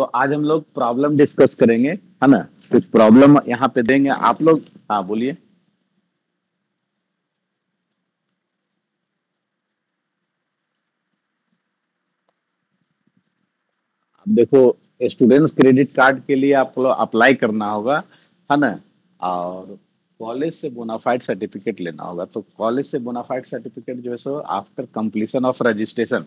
तो आज हम लोग प्रॉब्लम डिस्कस करेंगे, है ना। कुछ प्रॉब्लम यहाँ पे देंगे आप लोग। हाँ बोलिए। अब देखो, स्टूडेंट्स क्रेडिट कार्ड के लिए आप लोग अप्लाई करना होगा, है ना। और कॉलेज से बोनाफाइड सर्टिफिकेट लेना होगा। तो कॉलेज से बोनाफाइड सर्टिफिकेट जो है so after completion of registration,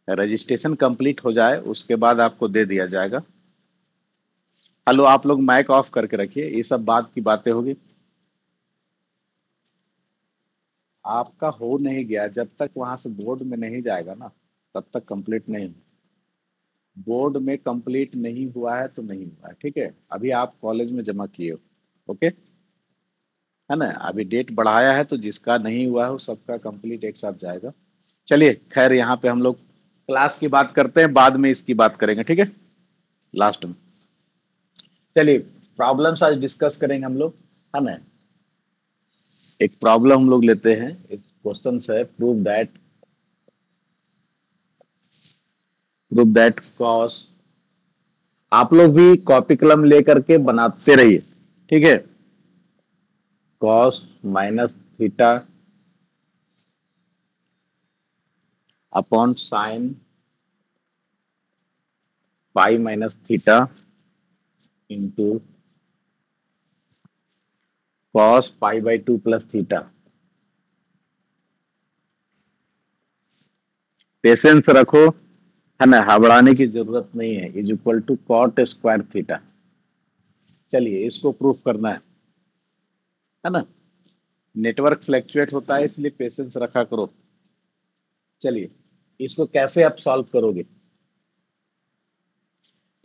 registration complete हो जाए उसके बाद आपको दे दिया जाएगा। हेलो, आप लोग माइक ऑफ करके रखिए, ये सब बात की बातें होगी। आपका हो नहीं गया, जब तक वहां से बोर्ड में नहीं जाएगा ना तब तक कंप्लीट नहीं। बोर्ड में कंप्लीट नहीं हुआ है तो नहीं हुआ है, ठीक है। अभी आप कॉलेज में जमा किए हो, ओके, है ना। अभी डेट बढ़ाया है तो जिसका नहीं हुआ है वो सबका कंप्लीट एक साथ जाएगा। चलिए खैर, यहाँ पे हम लोग क्लास की बात करते हैं, बाद में इसकी बात करेंगे, ठीक है, लास्ट में। चलिए प्रॉब्लम्स आज डिस्कस करेंगे हम लोग, है ना। एक प्रॉब्लम हम लोग लेते हैं। इस क्वेश्चन है प्रूव दैट कॉस। आप लोग भी कॉपी कलम लेकर के बनाते रहिए, ठीक है। Cos minus theta upon sine pi minus theta into cos pi by 2 plus theta. Patience रखो, है ना, घबराने की जरूरत नहीं है। Is equal to cot square theta. चलिए इसको प्रूफ करना है ना। नेटवर्क फ्लैक्चुएट होता है इसलिए पेशेंस रखा करो। चलिए इसको कैसे आप सॉल्व करोगे।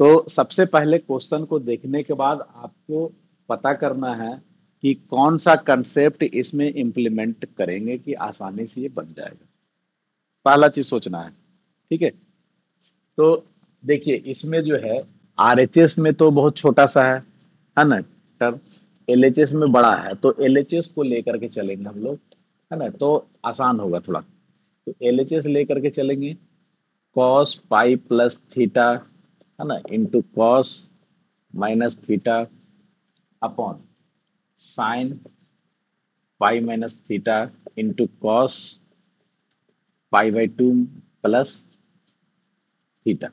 तो सबसे पहले क्वेश्चन को देखने के बाद आपको पता करना है कि कौन सा कंसेप्ट इसमें इंप्लीमेंट करेंगे कि आसानी से ये बन जाएगा। पहला चीज सोचना है, ठीक है। तो देखिए इसमें जो है आरएचएस में तो बहुत छोटा सा है ना टर्म। एलएचएस में बड़ा है, तो एलएचएस को लेकर के चलेंगे हम लोग, है ना, तो आसान होगा थोड़ा। तो एलएचएस लेकर के चलेंगे, कॉस पाई प्लस थीटा, है ना, into cos minus theta upon sine pi minus theta into cos pi by 2 plus theta.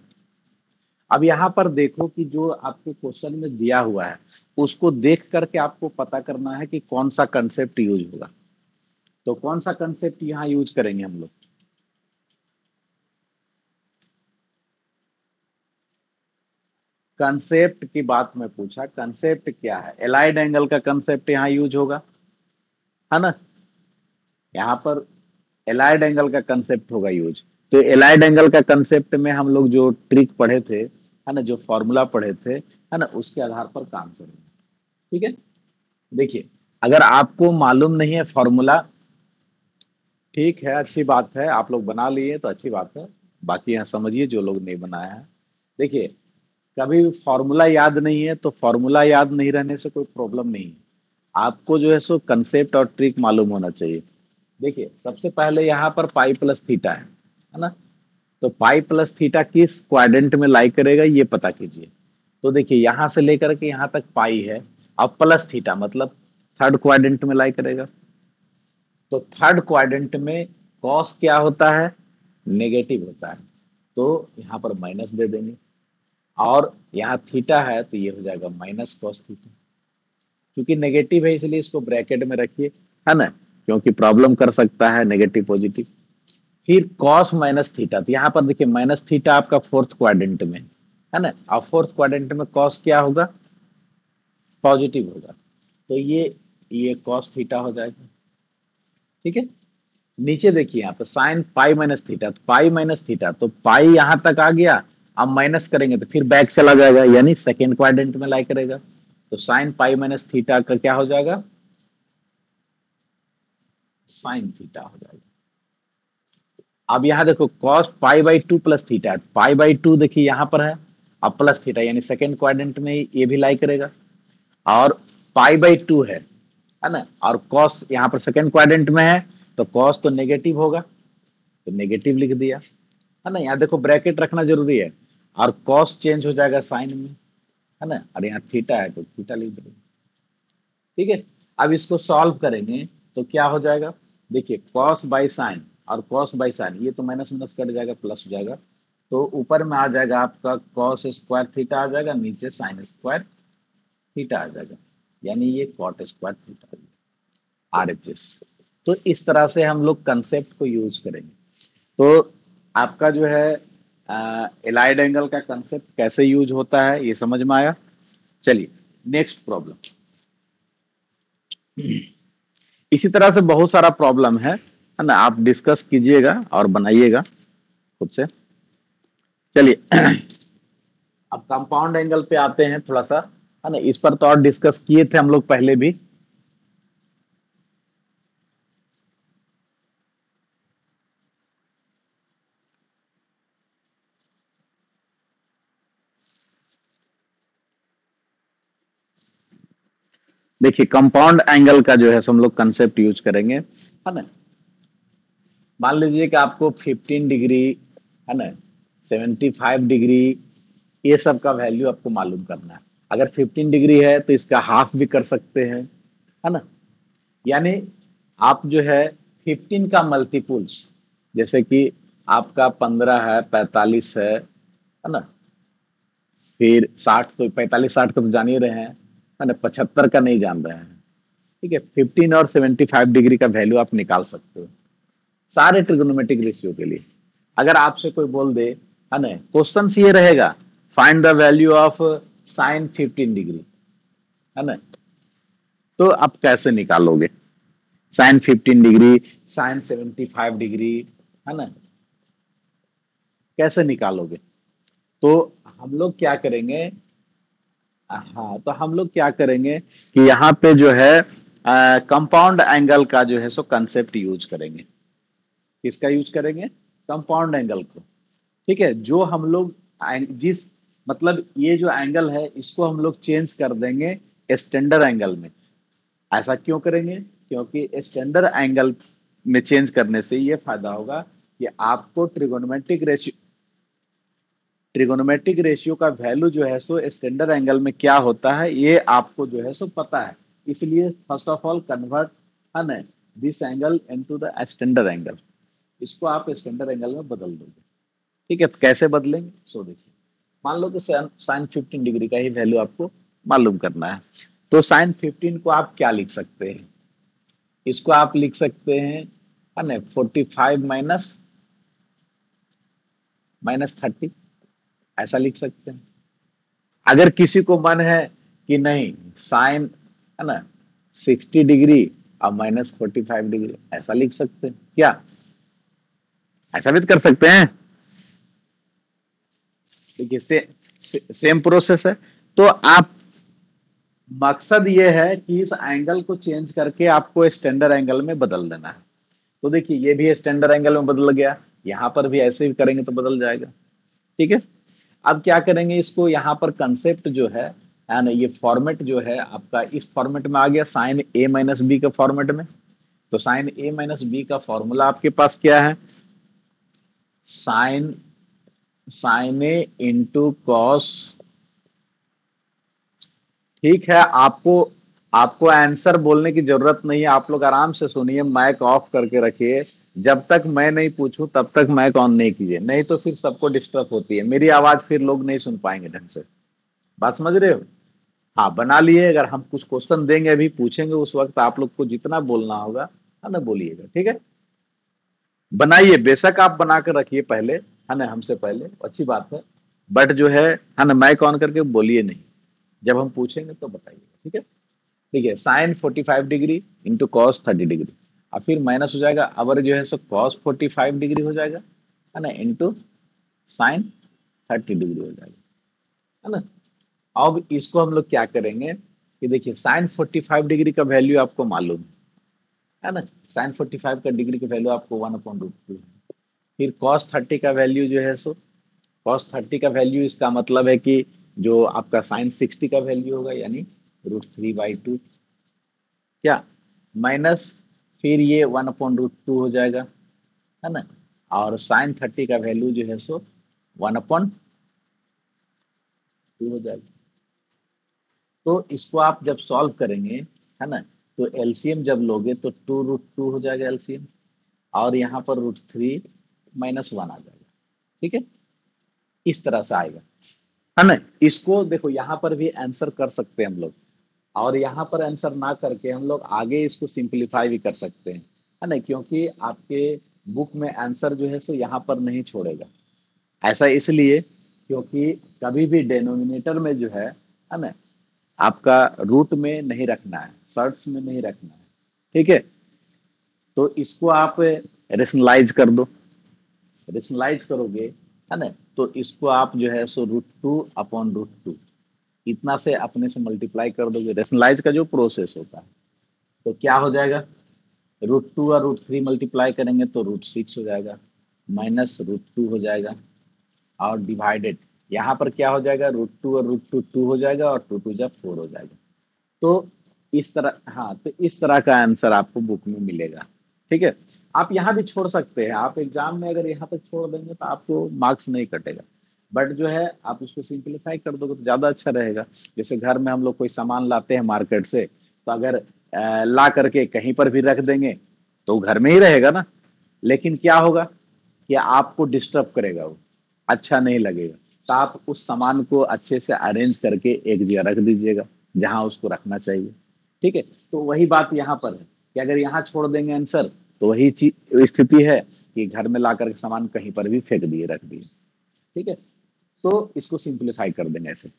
अब यहाँ पर देखो कि जो आपके क्वेश्चन में दिया हुआ है उसको देख करके आपको पता करना है कि कौन सा कंसेप्ट यूज होगा। तो कौन सा कंसेप्ट यहाँ यूज करेंगे हम लोग। कंसेप्ट की बात में पूछा, कंसेप्ट क्या है, एलाइड एंगल का कंसेप्ट यहाँ यूज होगा, है ना। यहाँ पर एलाइड एंगल का कंसेप्ट होगा यूज। तो एलाइड एंगल का कंसेप्ट में हम लोग जो ट्रिक पढ़े थे, है ना, जो फॉर्मूला पढ़े थे, है ना, उसके आधार पर काम करेंगे, ठीक है। देखिए अगर आपको मालूम नहीं है फॉर्मूला, ठीक है, अच्छी बात है, आप लोग बना लिए तो अच्छी बात है। बाकी यहाँ समझिए जो लोग नहीं बनाया है। देखिए कभी फॉर्मूला याद नहीं है तो फॉर्मूला याद नहीं रहने से कोई प्रॉब्लम नहीं है। आपको जो है सो कंसेप्ट और ट्रिक मालूम होना चाहिए। देखिए सबसे पहले यहाँ पर पाई प्लस थीटा है ना। तो पाई प्लस थीटा किस क्वाड्रेंट में लाई करेगा ये पता कीजिए। तो देखिए यहां से लेकर के यहां तक पाई है, अब प्लस थीटा मतलब थर्ड क्वाड्रेंट में लाई करेगा। तो थर्ड क्वाड्रेंट में कॉस क्या होता है, नेगेटिव होता है, तो यहाँ पर माइनस दे देंगे। और यहाँ थीटा है तो ये हो जाएगा माइनस कॉस थीटा। क्योंकि नेगेटिव है इसलिए इसको ब्रैकेट में रखिए, है ना, क्योंकि प्रॉब्लम कर सकता है नेगेटिव पॉजिटिव। फिर कॉस माइनस थीटा, तो यहाँ पर देखिए माइनस थीटा आपका फोर्थ क्वाड्रेंट में है ना। और फोर्थ क्वाड्रेंट में कॉस क्या होगा, पॉजिटिव होगा। तो ये कॉस थीटा हो जाएगा, ठीक है। नीचे देखिए यहाँ पे साइन पाई माइनस थीटा, तो पाई माइनस थीटा, तो पाई यहां तक आ गया। अब माइनस करेंगे तो फिर बैक चला जाएगा, यानी सेकेंड क्वाड्रेंट में लाई करेगा। तो साइन पाई माइनस थीटा का क्या हो जाएगा, साइन थीटा हो जाएगा। अब यहाँ देखो cos pi by 2 plus theta, pi by 2 देखिए यहाँ पर है, अब प्लस थीटा यानी सेकेंड क्वाड्रेंट में ये भी लाई करेगा। और पाई बाई 2 है ना, और कॉस यहाँ पर सेकेंड क्वाड्रेंट में है, तो कॉस तो नेगेटिव होगा, तो नेगेटिव लिख दिया, है ना। यहाँ देखो ब्रैकेट रखना जरूरी है। और कॉस चेंज हो जाएगा साइन में, है ना, और यहाँ थीटा है तो थीटा लिख देंगे। ठीक है, अब इसको सॉल्व करेंगे तो क्या हो जाएगा, देखिए कॉस बाई साइन और कॉस बाई साइन, ये तो माइनस माइनस कट जाएगा, प्लस हो जाएगा, तो ऊपर में आ जाएगा आपका कॉस स्क्वायर थीटा आ जाएगा, नीचे साइन स्क्वायर थीटा आ जाएगा, यानी ये कॉट स्क्वायर थीटा RHS। तो इस तरह से हम लोग कंसेप्ट को यूज करेंगे। तो आपका जो है एलाइड एंगल का कंसेप्ट कैसे यूज होता है ये समझ में आया। चलिए नेक्स्ट प्रॉब्लम। इसी तरह से बहुत सारा प्रॉब्लम है ना, आप डिस्कस कीजिएगा और बनाइएगा खुद से। चलिए अब कंपाउंड एंगल पे आते हैं थोड़ा सा, है ना, इस पर तो और डिस्कस किए थे हम लोग पहले भी। देखिए कंपाउंड एंगल का जो है हम लोग कंसेप्ट यूज करेंगे, है ना। मान लीजिए कि आपको 15 डिग्री, है ना, 75 डिग्री, ये सब का वैल्यू आपको मालूम करना है। अगर 15 डिग्री है तो इसका हाफ भी कर सकते हैं, है ना, यानी आप जो है 15 का मल्टीपुल्स, जैसे कि आपका 15 है, 45 है ना, फिर 60, तो 45 60 का तो जान ही रहे हैं, है ना, 75 का नहीं जान रहे हैं। ठीक है, 15 और 75 डिग्री का वैल्यू आप निकाल सकते हो सारे ट्रिगोनोमेट्रिक रेशियो के लिए। अगर आपसे कोई बोल दे, है ना, क्वेश्चन ये रहेगा find the value of sine 15 degree, है ना, तो आप कैसे निकालोगे साइन 15 डिग्री, साइन 75 डिग्री, है ना, कैसे निकालोगे। तो हम लोग क्या करेंगे, हाँ, तो हम लोग क्या करेंगे कि यहाँ पे जो है कंपाउंड एंगल का जो है सो कंसेप्ट यूज करेंगे। किसका यूज करेंगे, कंपाउंड एंगल को। ठीक है, जो हम लोग जिस, मतलब ये जो एंगल है इसको हम लोग चेंज कर देंगे स्टैंडर्ड एंगल में। ऐसा क्यों करेंगे, क्योंकि स्टैंडर्ड एंगल में चेंज करने से ये फायदा होगा कि आपको ट्रिगोनोमेट्रिक रेशियो का वैल्यू जो है सो स्टैंडर्ड एंगल में क्या होता है ये आपको जो है सो पता है। इसलिए फर्स्ट ऑफ ऑल कन्वर्ट, है ना, this angle into the standard angle, इसको आप स्टैंडर्ड एंगल में बदल दोगे। ठीक है, तो कैसे बदलेंगे, सो देखिए, मान लो कि साइन 15 डिग्री का ही वैल्यू आपको मालूम करना है, तो साइन 15 को आप क्या लिख सकते हैं, इसको आप लिख सकते हैं, है ना, 45 माइनस -30, ऐसा लिख सकते हैं। अगर किसी को मन है कि नहीं साइन, है ना, 60 डिग्री और -45 डिग्री, ऐसा लिख सकते हैं क्या, ऐसा भी तो कर सकते हैं। देखिए सेम प्रोसेस है। तो आप, मकसद ये है कि इस एंगल को चेंज करके आपको स्टैंडर्ड एंगल में बदल देना है। तो देखिए ये भी स्टैंडर्ड एंगल में बदल गया, यहाँ पर भी ऐसे ही करेंगे तो बदल जाएगा। ठीक है, अब क्या करेंगे, इसको यहाँ पर कंसेप्ट जो है ना, ये फॉर्मेट जो है आपका इस फॉर्मेट में आ गया, साइन A माइनस बी के फॉर्मेट में। तो साइन A माइनस बी का फॉर्मूला आपके पास क्या है, साइन साइन ए इंटू कॉस। ठीक है, आपको आपको आंसर बोलने की जरूरत नहीं है, आप लोग आराम से सुनिए, माइक ऑफ करके रखिए, जब तक मैं नहीं पूछूं तब तक माइक ऑन नहीं कीजिए, नहीं तो फिर सबको डिस्टर्ब होती है, मेरी आवाज फिर लोग नहीं सुन पाएंगे ढंग से। बात समझ रहे हो, हाँ बना लिए, अगर हम कुछ क्वेश्चन देंगे अभी पूछेंगे उस वक्त आप लोग को जितना बोलना होगा, है ना, बोलिएगा। ठीक है, बनाइए, बेशक आप बना कर रखिए पहले, है ना, हमसे पहले, अच्छी बात है, बट जो है ना, माइक ऑन करके बोलिए नहीं, जब हम पूछेंगे तो बताइए। ठीक है, ठीक है, sine 45 degree into cos 30 degree, और फिर माइनस हो जाएगा, अवर जो है सो कॉस 45 डिग्री हो जाएगा, है ना, इंटू साइन 30 डिग्री हो जाएगा, है ना। अब इसको हम लोग क्या करेंगे कि देखिए साइन 45 डिग्री का वैल्यू आपको मालूम है ना, साइन 45 का डिग्री का वैल्यू आपको 1/√2 है। फिर कॉस 30 का वैल्यू जो है सो, कॉस 30 का वैल्यू, इसका मतलब है कि जो आपका साइन 60 का वैल्यू होगा, यानी √3/2, क्या, माइनस, फिर ये 1/√2 हो जाएगा, है ना, और साइन 30 का वैल्यू जो है सो 1/√2 2 हो जाएगा। तो इसको आप जब सॉल्व करेंगे, है ना, तो एलसीएम जब लोगे तो 2√2 हो जाएगा एलसीएम, और यहाँ पर √3 - 1 आ जाएगा। ठीक है, इस तरह से आएगा, है ना। इसको देखो यहाँ पर भी आंसर कर सकते हैं हम लोग, और यहाँ पर आंसर ना करके हम लोग आगे इसको सिंपलीफाई भी कर सकते हैं, है ना, क्योंकि आपके बुक में आंसर जो है सो यहाँ पर नहीं छोड़ेगा। ऐसा इसलिए क्योंकि कभी भी डेनोमिनेटर में जो है ना, आपका रूट में नहीं रखना है, सर्ट्स में नहीं रखना है। ठीक है, तो इसको आप रेशनलाइज कर दो, रेशनलाइज करोगे, है ना, तो इसको आप जो है सो √2/√2 इतना से अपने से मल्टीप्लाई कर दोगे, रेशनलाइज का जो प्रोसेस होता है, तो क्या हो जाएगा, √2 और √3 मल्टीप्लाई करेंगे तो √6 हो जाएगा, -√2 हो जाएगा, और डिवाइडेड यहाँ पर क्या हो जाएगा, √2 और √2 2 हो जाएगा, और 2 2 जा 4 हो जाएगा। तो इस तरह, हाँ, तो इस तरह का आंसर आपको बुक में मिलेगा। ठीक है, आप यहाँ भी छोड़ सकते हैं, आप एग्जाम में अगर यहाँ तक छोड़ देंगे तो आपको मार्क्स नहीं कटेगा, बट जो है आप उसको सिंप्लीफाई कर दोगे तो ज्यादा अच्छा रहेगा। जैसे घर में हम लोग कोई सामान लाते हैं मार्केट से, तो अगर ला करके कहीं पर भी रख देंगे तो वो घर में ही रहेगा ना, लेकिन क्या होगा कि आपको डिस्टर्ब करेगा, वो अच्छा नहीं लगेगा। तो आप उस सामान को अच्छे से अरेंज करके एक जगह रख दीजिएगा जहां उसको रखना चाहिए। ठीक है, तो वही बात यहाँ पर है कि अगर यहाँ छोड़ देंगे आंसर तो वही चीज स्थिति है कि घर में ला करके सामान कहीं पर भी फेंक दिए, रख दिए। ठीक है, तो इसको सिंप्लीफाई कर देंगे ऐसे।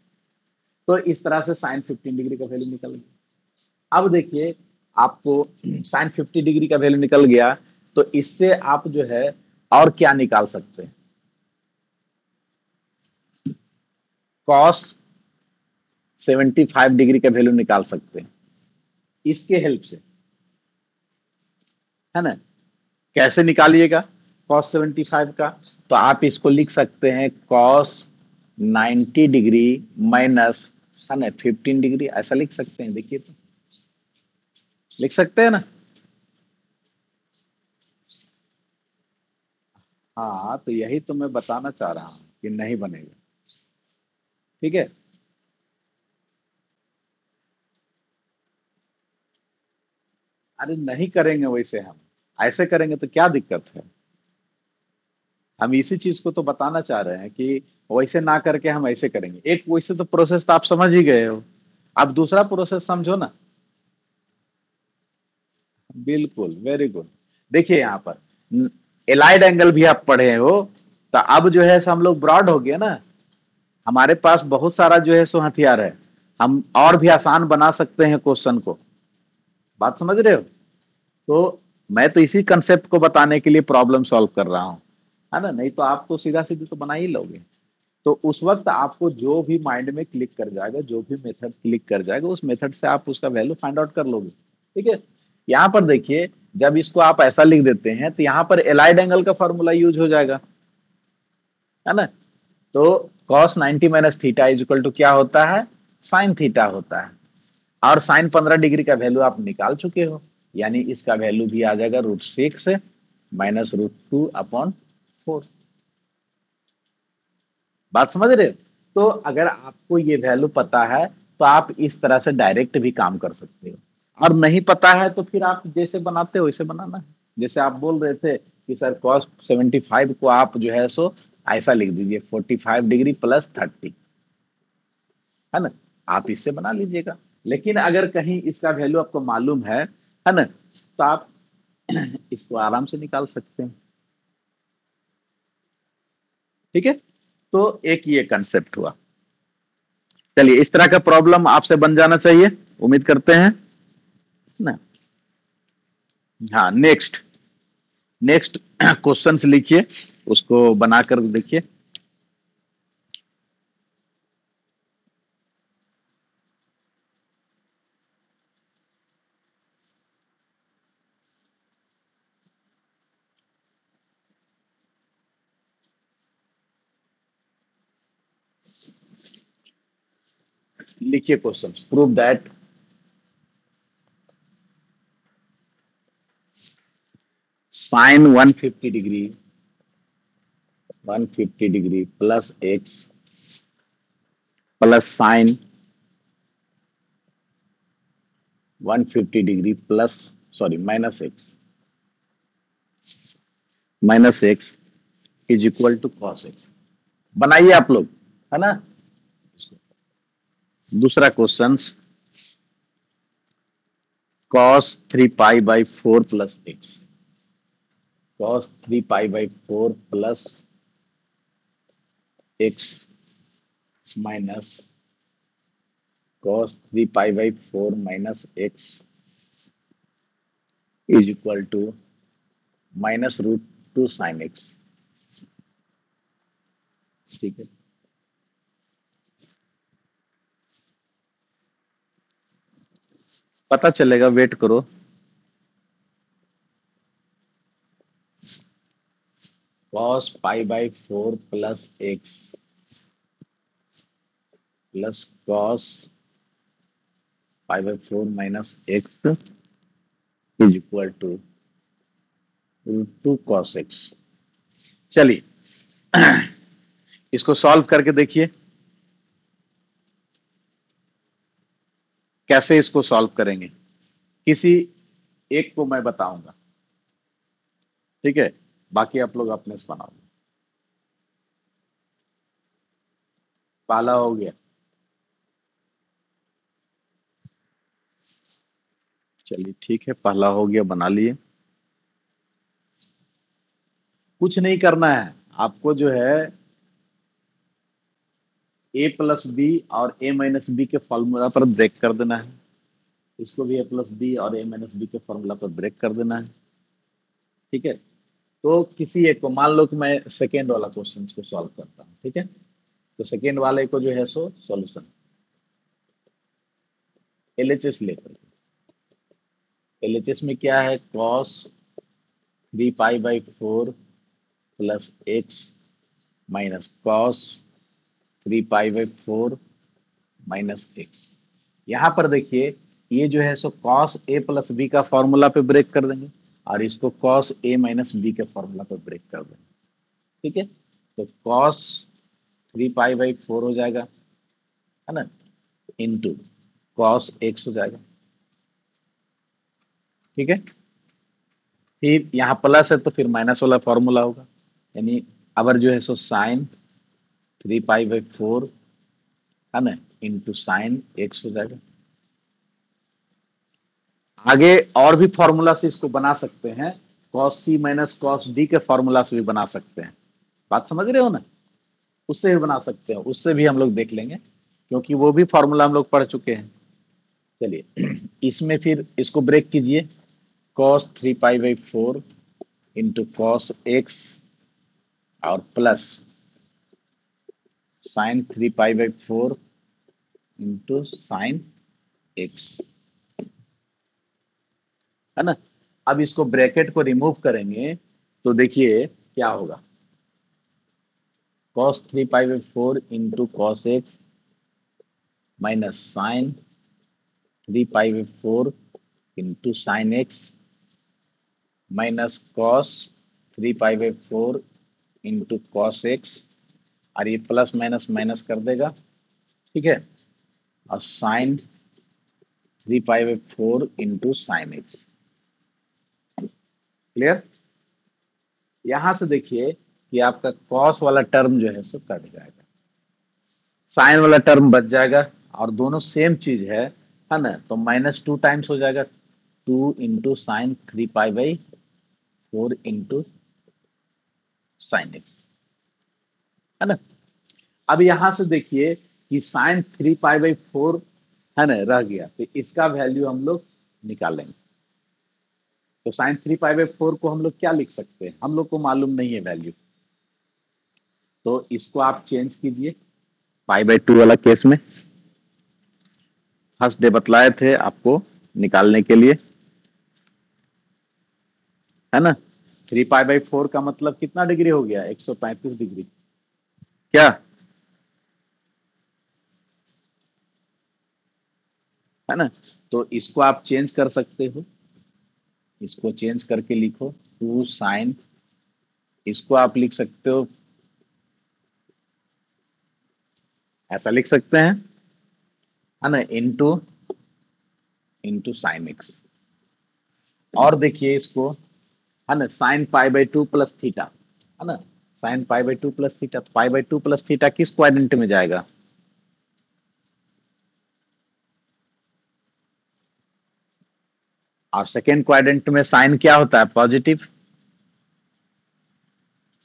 तो इस तरह से साइन 15 डिग्री का वैल्यू निकल गया। अब देखिए, आपको साइन 50 डिग्री का वैल्यू निकल गया, तो इससे आप जो है और क्या निकाल सकते हैं, कॉस 75 डिग्री का वैल्यू निकाल सकते हैं इसके हेल्प से, है ना। कैसे निकालिएगा कॉस 75 का, तो आप इसको लिख सकते हैं कॉस 90 डिग्री माइनस, है ना, 15 डिग्री, ऐसा लिख सकते हैं। देखिए तो लिख सकते हैं ना। हाँ, तो यही तो मैं बताना चाह रहा हूँ कि नहीं बनेगा। ठीक है, अरे नहीं करेंगे वैसे, हम ऐसे करेंगे तो क्या दिक्कत है। हम इसी चीज को तो बताना चाह रहे हैं कि वैसे ना करके हम ऐसे करेंगे। एक वैसे तो प्रोसेस तो आप समझ ही गए हो, अब दूसरा प्रोसेस समझो ना। बिल्कुल, वेरी गुड। देखिए यहाँ पर एलाइड एंगल भी आप पढ़े हो, तो अब जो है सो हम लोग ब्रॉड हो गए ना, हमारे पास बहुत सारा जो है सो हथियार है, हम और भी आसान बना सकते हैं क्वेश्चन को। बात समझ रहे हो। तो मैं तो इसी कंसेप्ट को बताने के लिए प्रॉब्लम सॉल्व कर रहा हूँ, है ना, नहीं तो आप तो सीधा सीधी तो बना ही लोगे। तो उस वक्त आपको जो भी माइंड में क्लिक कर जाएगा, जो भी मेथड क्लिक कर जाएगा, उस मेथड से आप उसका वैल्यू फाइंड आउट कर लोगे। ठीक है, यहाँ पर देखिए, जब इसको आप ऐसा लिख देते हैं तो यहाँ पर एलाइड एंगल का फॉर्मूला यूज हो जाएगा, है ना। तो cos 90 minus theta is equal to क्या होता है, साइन थीटा होता है, और साइन 15 डिग्री का वैल्यू आप निकाल चुके हो, यानी इसका वैल्यू भी आ जाएगा √6 -√2/4। बात समझ रहे हो। तो अगर आपको ये वैल्यू पता है तो आप इस तरह से डायरेक्ट भी काम कर सकते हो, और नहीं पता है तो फिर आप जैसे बनाते हो वैसे बनाना है। जैसे आप बोल रहे थे कि सर cos 75 को आप जो है सो ऐसा लिख दीजिए 45 डिग्री प्लस 30, है ना, आप इससे बना लीजिएगा। लेकिन अगर कहीं इसका वैल्यू आपको मालूम है ना, तो आप इसको आराम से निकाल सकते हैं। ठीक है, तो एक ये कंसेप्ट हुआ। चलिए, इस तरह का प्रॉब्लम आपसे बन जाना चाहिए, उम्मीद करते हैं ना। हाँ, नेक्स्ट नेक्स्ट क्वेश्चन लिखिए, उसको बनाकर देखिए। लिखिए question, prove that sine 150 degree plus x plus sine 150 degree plus, sorry, minus x is equal to cos x. बनाइए आप लोग, है ना। दूसरा क्वेश्चन, कॉस 3 पाई/4 प्लस एक्स, कॉस 3 पाई/4 प्लस एक्स माइनस cos 3 पाई/4 minus x is equal to -√2 sine x. ठीक है, पता चलेगा, वेट करो। cos पाई/4 प्लस एक्स प्लस cos पाई/4 minus x is equal to √2 cos x. चलिए इसको सॉल्व करके देखिए कैसे इसको सॉल्व करेंगे। किसी एक को मैं बताऊंगा, ठीक है, बाकी आप लोग अपने से बनाओगे। पहला हो गया, चलिए ठीक है, पहला हो गया, बना लिए। कुछ नहीं करना है आपको, जो है a+b और a-b के फॉर्मूला पर ब्रेक कर देना है। इसको भी a+b और a-b के फॉर्मूला पर ब्रेक कर देना है। ठीक है, तो किसी एक को, मान लो कि मैं सेकेंड वाला क्वेश्चन को सॉल्व करता हूँ। ठीक है, तो सेकेंड वाले को जो है सो सॉल्यूशन एलएचएस लेकर, एलएचएस में क्या है, cos 3 पाई/4 प्लस एक्स माइनस cos 3 पाई/4 माइनस एक्स। यहां पर देखिए, ये जो है सो cos a+b का फॉर्मूला पे ब्रेक कर देंगे और इसको cos a-b के फॉर्मूला पे ब्रेक कर देंगे। ठीक है, तो cos 3 पाई/4 हो जाएगा, है ना, इंटू cos x हो जाएगा। ठीक है, फिर यहाँ प्लस है तो फिर माइनस वाला फॉर्मूला होगा, यानी अबर जो है सो साइन 3 पाई/4, है ना, इंटू साइन एक्स हो जाएगा। आगे और भी फॉर्मूला से इसको बना सकते हैं, cos c minus cos d के फॉर्मूला से भी बना सकते हैं। बात समझ रहे हो ना, उससे भी बना सकते हैं, उससे भी हम लोग देख लेंगे, क्योंकि वो भी फॉर्मूला हम लोग पढ़ चुके हैं। चलिए इसमें फिर इसको ब्रेक कीजिए, cos 3 पाई/4 इंटू cos x और प्लस साइन 3 पाई/4 इंटू साइन एक्स, है ना। अब इसको ब्रैकेट को रिमूव करेंगे तो देखिए क्या होगा, cos 3 पाई/4 into cos x minus sine 3 पाई/4 into sine x minus cos 3 पाई/4 इंटू cos एक्स, और ये प्लस माइनस माइनस कर देगा। ठीक है, और साइन 3 पाई/4 इंटू साइन एक्स। क्लियर। यहां से देखिए कि आपका cos वाला टर्म जो है सो कट जाएगा, साइन वाला टर्म बच जाएगा, और दोनों सेम चीज है ना, तो -2 टाइम्स हो जाएगा, 2 इंटू साइन 3 पाई/4 इंटू साइन एक्स, है ना। अब यहां से देखिए कि साइन 3 पाई/4, है ना, रह गया, तो इसका वैल्यू हम लोग निकालेंगे। तो साइन 3 पाई/4 को हम लोग क्या लिख सकते हैं, हम लोग को मालूम नहीं है वैल्यू, तो इसको आप चेंज कीजिए π/2 वाला केस में। फर्स्ट डे बतलाए थे आपको निकालने के लिए, है ना। 3 π/4 का मतलब कितना डिग्री हो गया, 135 डिग्री, क्या, है ना। तो इसको आप चेंज कर सकते हो, इसको चेंज करके लिखो 2 साइन, इसको आप लिख सकते हो ऐसा लिख सकते हैं, है ना, इंटू इंटू साइन एक्स। और देखिए इसको, है ना, sine pi by two plus theta, है ना, sine pi by two plus theta, तो pi by two plus theta किस क्वाड्रेंट में जाएगा? और सेकेंड क्वाड्रेंट में साइन क्या होता है? पॉजिटिव,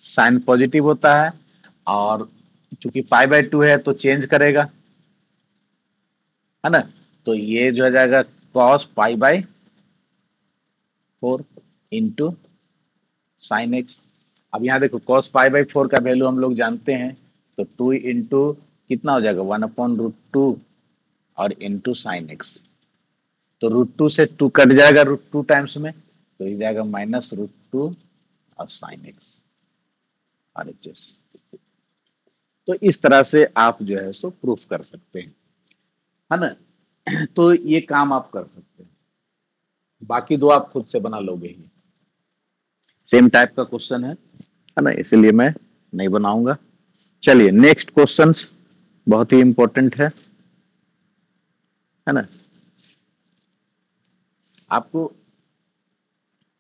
साइन पॉजिटिव होता है। और चूंकि पाई बाई टू है तो चेंज करेगा, है ना, तो ये जो हो जाएगा cos pi by four into sine x. अब यहाँ देखो कॉस पाई बाई फोर का वैल्यू हम लोग जानते हैं, तो टू इंटू कितना हो जाएगा, वन अपॉन रूट टू और इंटू साइन एक्स। तो रूट टू से टू कट जाएगा रूट टू टाइम्स में, तो ये जाएगा माइनस रूट टू और साइन एक्स और एच एस। तो इस तरह से आप जो है सो प्रूफ कर सकते हैं, है ना। तो ये काम आप कर सकते हैं, बाकी दो आप खुद से बना लोगे ही, सेम टाइप का क्वेश्चन है ना, इसीलिए मैं नहीं बनाऊंगा। चलिए नेक्स्ट क्वेश्चन बहुत ही इंपॉर्टेंट है ना। आपको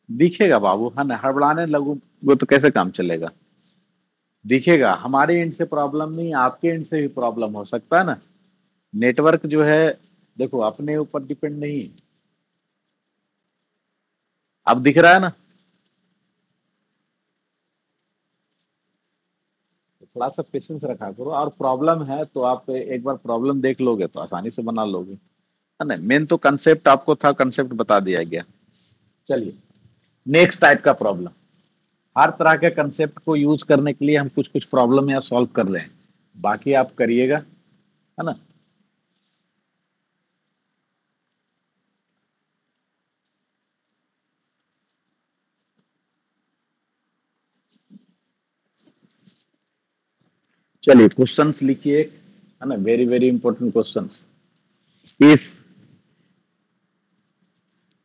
दिखेगा बाबू, है ना, हड़बड़ाने लगोगे तो कैसे काम चलेगा? दिखेगा, हमारे एंड से प्रॉब्लम नहीं, आपके एंड से भी प्रॉब्लम हो सकता है ना। नेटवर्क जो है देखो अपने ऊपर डिपेंड नहीं है। अब दिख रहा है ना? तो थोड़ा सा पेशेंस रखा करो, और प्रॉब्लम है तो आप एक बार प्रॉब्लम देख लोगे तो आसानी से बना लोगे, है ना। मेन तो कंसेप्ट आपको था, कंसेप्ट बता दिया गया। चलिए नेक्स्ट टाइप का प्रॉब्लम। हर तरह के कंसेप्ट को यूज करने के लिए हम कुछ कुछ प्रॉब्लम यहाँ सॉल्व कर रहे हैं, बाकी आप करिएगा, है ना। चलिए क्वेश्चंस लिखिए, है ना, very very important questions. If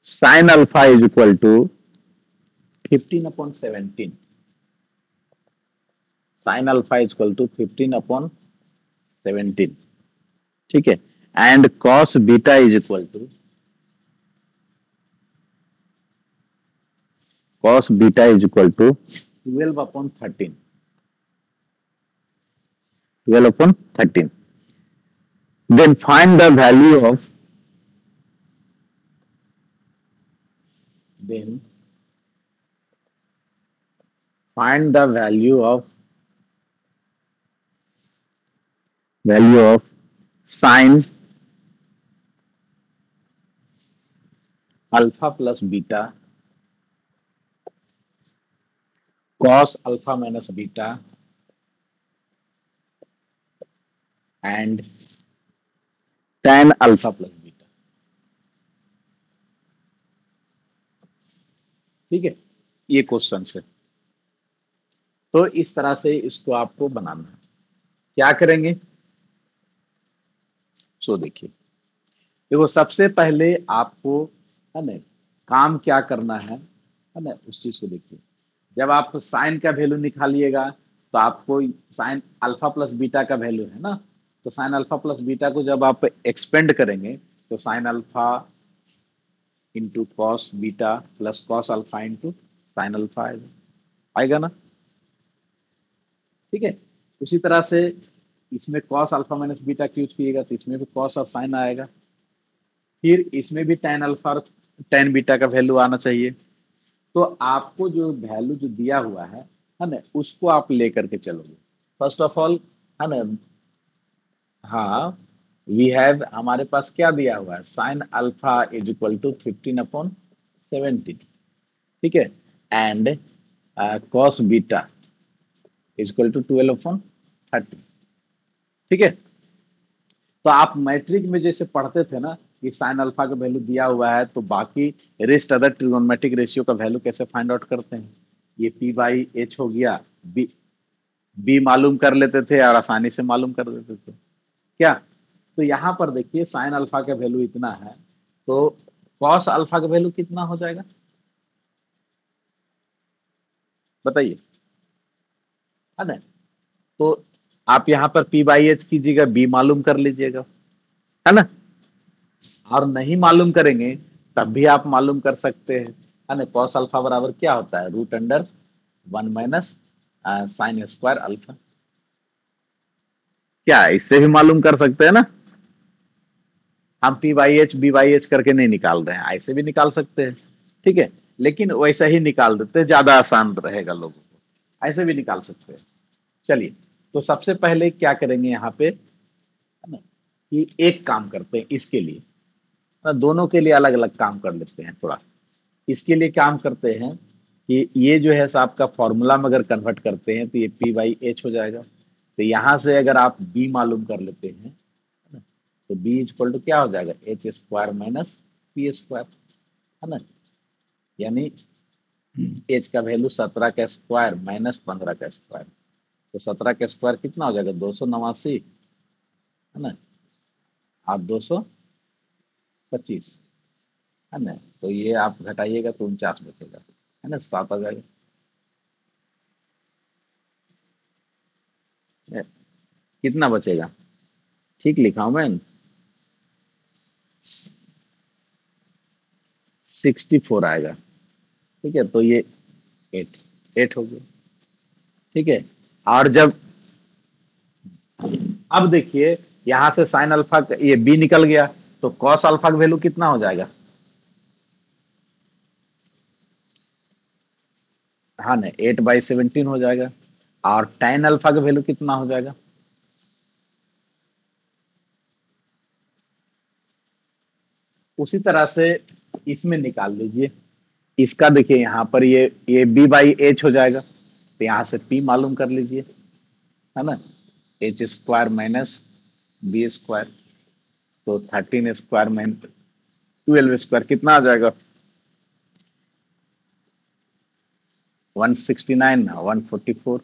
sine alpha is equal to 15/17, sine alpha is equal to 15/17, ठीक है, and cos beta is equal to, cos beta is equal to 12/13, 12/13, then find the value of, then find the value of sin alpha plus beta, cos alpha minus beta, and tan alpha plus beta। ठीक है, ये question है। तो इस तरह से इसको आपको बनाना है। क्या करेंगे? सो देखिए, देखो सबसे पहले आपको, है ना, काम क्या करना है ना, उस चीज को देखिए। जब आप साइन का वैल्यू निकालिएगा तो आपको साइन अल्फा प्लस बीटा का वैल्यू है ना, तो साइन अल्फा प्लस बीटा को जब आप एक्सपेंड करेंगे तो sine alpha into cos beta plus cos alpha into sine alpha आएगा ना। ठीक है, उसी तरह से इसमें कॉस अल्फा माइनस बीटा की यूज कीजिएगा तो इसमें भी कॉस और साइन आएगा। फिर इसमें भी tan अल्फा और tan बीटा का वैल्यू आना चाहिए। तो आपको जो वैल्यू जो दिया हुआ है ना, उसको आप लेकर के चलोगे फर्स्ट ऑफ ऑल, है ना। हाँ, वी हैव, हमारे पास क्या दिया हुआ है, sine alpha is equal to 15/17, ठीक है, and cos beta is equal to 12/13, ठीक है। तो आप मैट्रिक में जैसे पढ़ते थे ना कि साइन अल्फा का वैल्यू दिया हुआ है तो बाकी रेस्ट अदर ट्रिगोनोमेट्रिक रेशियो का वैल्यू कैसे फाइंड आउट करते हैं, ये पी बाई एच हो गया, बी मालूम कर लेते थे और आसानी से मालूम कर देते थे क्या। तो यहाँ पर देखिए साइन अल्फा का वैल्यू इतना है, तो कॉस अल्फा का वैल्यू कितना हो जाएगा बताइए, है ना। तो आप यहाँ पर पी बाई एच कीजिएगा, बी मालूम कर लीजिएगा, है ना। और नहीं मालूम करेंगे तब भी आप मालूम कर सकते हैं, है ना। कॉस अल्फा बराबर क्या होता है, root under 1 - sine square alpha. क्या इससे भी मालूम कर सकते हैं ना। हम P by H B by H करके नहीं निकाल रहे हैं, ऐसे भी निकाल सकते हैं, ठीक है। लेकिन वैसा ही निकाल देते हैं, ज्यादा आसान रहेगा लोगों को, ऐसे भी निकाल सकते हैं। चलिए, तो सबसे पहले क्या करेंगे यहाँ पे, है ना, कि एक काम करते हैं इसके लिए, दोनों के लिए अलग अलग काम कर लेते हैं थोड़ा। इसके लिए काम करते हैं कि ये जो है आपका फॉर्मूला में अगर कन्वर्ट करते हैं तो ये पी बाई एच हो जाएगा। तो यहां से अगर आप बी मालूम कर लेते हैं, है ना, तो बी इक्वल टू क्या हो जाएगा, H square minus P square, है ना। यानी एच का वैल्यू 17 का स्क्वायर माइनस 15 का स्क्वायर। तो 17 का स्क्वायर कितना हो जाएगा, 289, है ना, और 225, है ना। तो ये आप घटाइएगा तो 49 बचेगा, है ना, 7 आ जाएगा। कितना बचेगा, ठीक लिखा हूं मैं, 64 आएगा, ठीक है। तो ये 8 8 हो गया, ठीक है। और जब, अब देखिए यहां से साइन अल्फा ये बी निकल गया, तो कॉस अल्फा का वैल्यू कितना हो जाएगा, हाँ ना, 8/17 हो जाएगा। और tan अल्फा का वैल्यू कितना हो जाएगा, उसी तरह से इसमें निकाल लीजिए। इसका देखिए यहाँ पर ये बी बाई एच हो जाएगा, तो यहाँ से पी मालूम कर लीजिए, है ना, H square minus B square. तो 13 स्क्वायर माइनस 12 स्क्वायर कितना आ जाएगा, 169 144,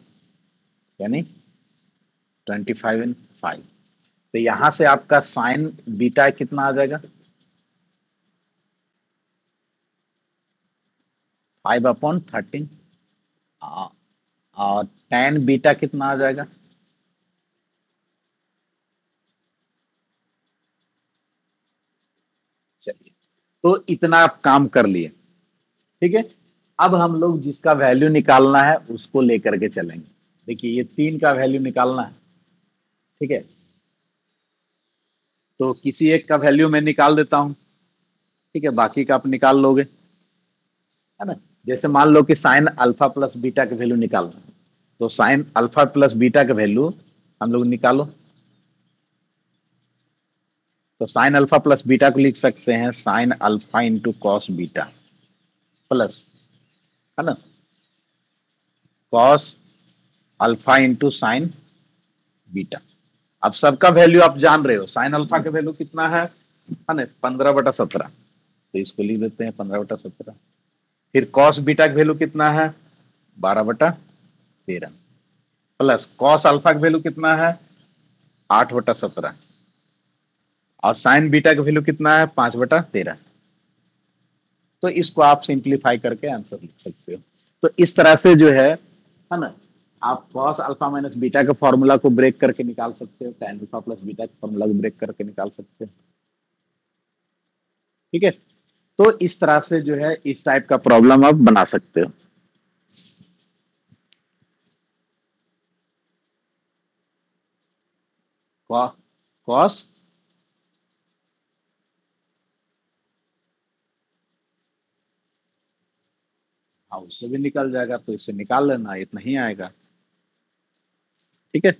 यानी 25/5। तो यहां से आपका साइन बीटा कितना आ जाएगा, 5/13। और tan बीटा कितना आ जाएगा, चलिए, तो इतना आप काम कर लिए, ठीक है। अब हम लोग जिसका वैल्यू निकालना है उसको लेकर के चलेंगे। देखिए ये 3 का वैल्यू निकालना है, ठीक है। तो किसी एक का वैल्यू मैं निकाल देता हूं, ठीक है, बाकी का आप निकाल लोगे, है ना। जैसे मान लो कि साइन अल्फा प्लस बीटा का वैल्यू निकालना है, तो साइन अल्फा प्लस बीटा का वैल्यू हम लोग निकालो। तो साइन अल्फा प्लस बीटा को लिख सकते हैं sine alpha into cos beta plus, है ना, cos alpha into sine beta. अब सबका वैल्यू आप जान रहे हो, साइन अल्फा का वैल्यू कितना है ना, 15/17। तो इसको लिख देते हैं 15/17। फिर कॉस बीटा का वैल्यू कितना है, 12/13, प्लस कॉस अल्फा का वैल्यू कितना है, 8/17, और साइन बीटा का वैल्यू कितना है, 5/13। तो इसको आप सिंप्लीफाई करके आंसर लिख सकते हो। तो इस तरह से जो है ना, आप कॉस अल्फा माइनस बीटा के फॉर्मूला को ब्रेक करके निकाल सकते हो, tan अल्फा प्लस बीटा के फॉर्मूला को ब्रेक करके निकाल सकते हो, ठीक है। तो इस तरह से जो है इस टाइप का प्रॉब्लम आप बना सकते हो। कॉस, हाँ उससे भी निकल जाएगा, तो इससे निकाल लेना, इतना ही आएगा, ठीक है।